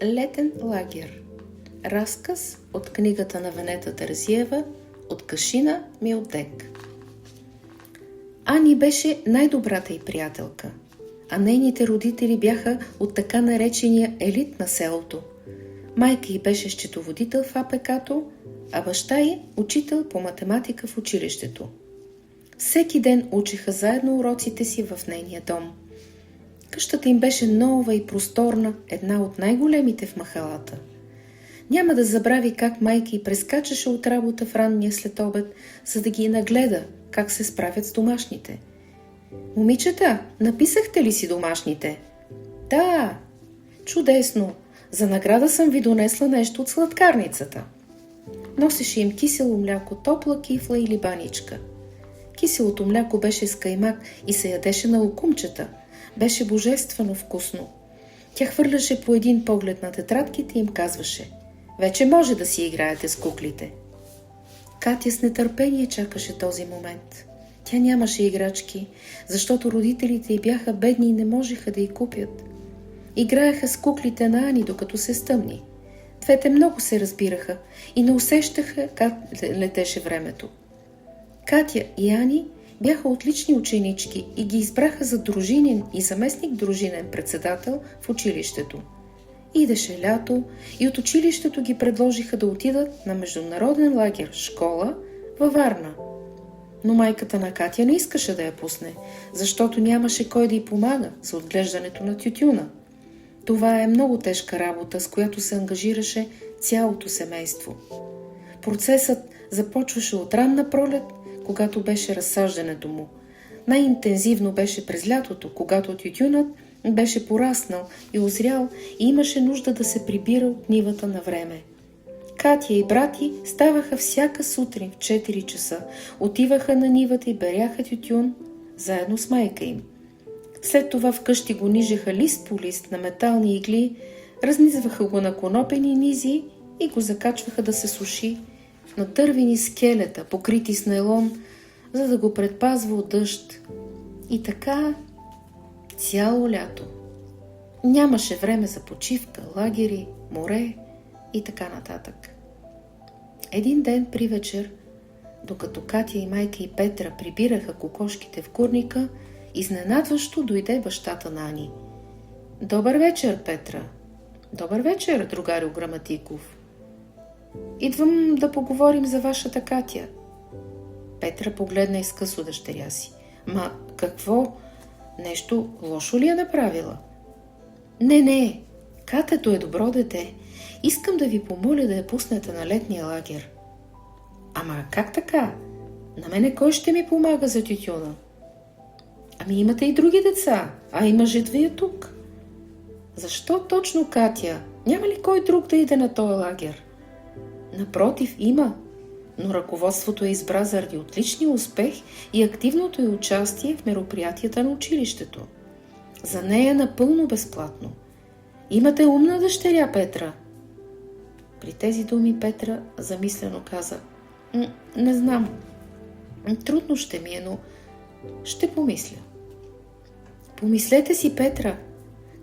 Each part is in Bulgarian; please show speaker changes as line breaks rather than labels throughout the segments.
Летен лагер. Разказ от книгата на Венета Терзиева от Кашина Милдек. Ани беше най-добрата й приятелка, а нейните родители бяха от така наречения елит на селото. Майка й беше счетоводител в АПК-то, а баща й учител по математика в училището. Всеки ден учеха заедно уроците си в нейния дом. Къщата им беше нова и просторна, една от най-големите в махалата. Няма да забрави как майка й прескачаше от работа в ранния следобед, за да ги нагледа как се справят с домашните. „Момичета, написахте ли си домашните?“ „Да!“ „Чудесно! За награда съм ви донесла нещо от сладкарницата.“ Носеше им кисело мляко, топла кифла или баничка. Киселото мляко беше с каймак и се ядеше на локумчета. Беше божествено вкусно. Тя хвърляше по един поглед на тетрадките и им казваше: „Вече може да си играете с куклите.“ Катя с нетърпение чакаше този момент. Тя нямаше играчки, защото родителите й бяха бедни и не можеха да й купят. Играеха с куклите на Ани, докато се стъмни. Двете много се разбираха и не усещаха как летеше времето. Катя и Ани бяха отлични ученички и ги избраха за дружинен и заместник дружинен председател в училището. Идеше лято и от училището ги предложиха да отидат на международен лагер школа във Варна. Но майката на Катя не искаше да я пусне, защото нямаше кой да й помага за отглеждането на тютюна. Това е много тежка работа, с която се ангажираше цялото семейство. Процесът започваше от ранна пролет, когато беше разсаждането му. Най-интензивно беше през лятото, когато тютюнът беше пораснал и озрял и имаше нужда да се прибира от нивата на време. Катя и брати ставаха всяка сутрин в 4 часа, отиваха на нивата и беряха тютюн заедно с майка им. След това вкъщи го нижеха лист по лист на метални игли, разнизваха го на конопени низи и го закачваха да се суши на дървени скелета, покрити с найлон, за да го предпазва от дъжд. И така цяло лято. Нямаше време за почивка, лагери, море и така нататък. Един ден при вечер, докато Катя и майка и Петра прибираха кокошките в курника, изненадващо дойде бащата на Ани. „Добър вечер, Петра.“ „Добър вечер, другарю Граматиков. Идвам да поговорим за вашата Катя.“ Петра погледна изкъсо дъщеря си. „Ма какво? Нещо лошо ли е направила?“ Не, Катето е добро дете. Искам да ви помоля да я пуснете на летния лагер.“ „Ама как така? На мене кой ще ми помага за тютюна?“ „Ами имате и други деца, а и мъжът ви е тук.“ „Защо точно Катя? Няма ли кой друг да иде на този лагер?“ „Напротив, има, но ръководството я избра заради отличния успех и активното й участие в мероприятията на училището. За нея е напълно безплатно. Имате умна дъщеря, Петра.“ При тези думи Петра замислено каза: „Не знам. Трудно ще ми е, но ще помисля.“ „Помислете си, Петра.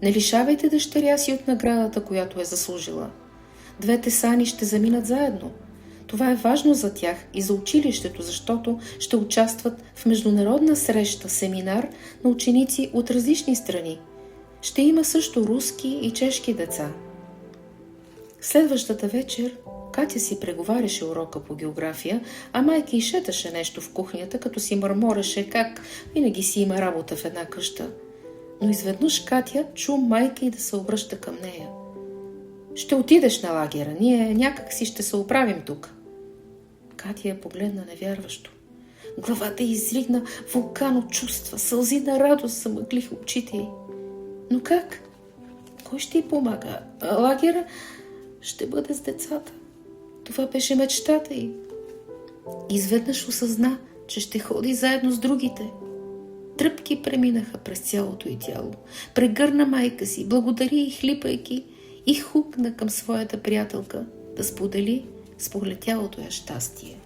Не лишавайте дъщеря си от наградата, която е заслужила. Двете сани ще заминат заедно. Това е важно за тях и за училището, защото ще участват в международна среща, семинар на ученици от различни страни. Ще има също руски и чешки деца.“ Следващата вечер Катя си преговаряше урока по география, а майка й шеташе нещо в кухнята, като си мърмореше как винаги си има работа в една къща. Но изведнъж Катя чу майка й да се обръща към нея. „Ще отидеш на лагера, ние някак си ще се оправим тук.“ Катя я погледна невярващо. Главата й изригна вулкан от чувства, сълзи на радост замъглиха очите й. „Но как? Кой ще й помага? Лагера ще бъде с децата.“ Това беше мечтата й. Изведнъж осъзна, че ще ходи заедно с другите. Тръпки преминаха през цялото й тяло. Прегърна майка си, благодари и хлипайки, и хукна към своята приятелка да сподели сполетялото я щастие.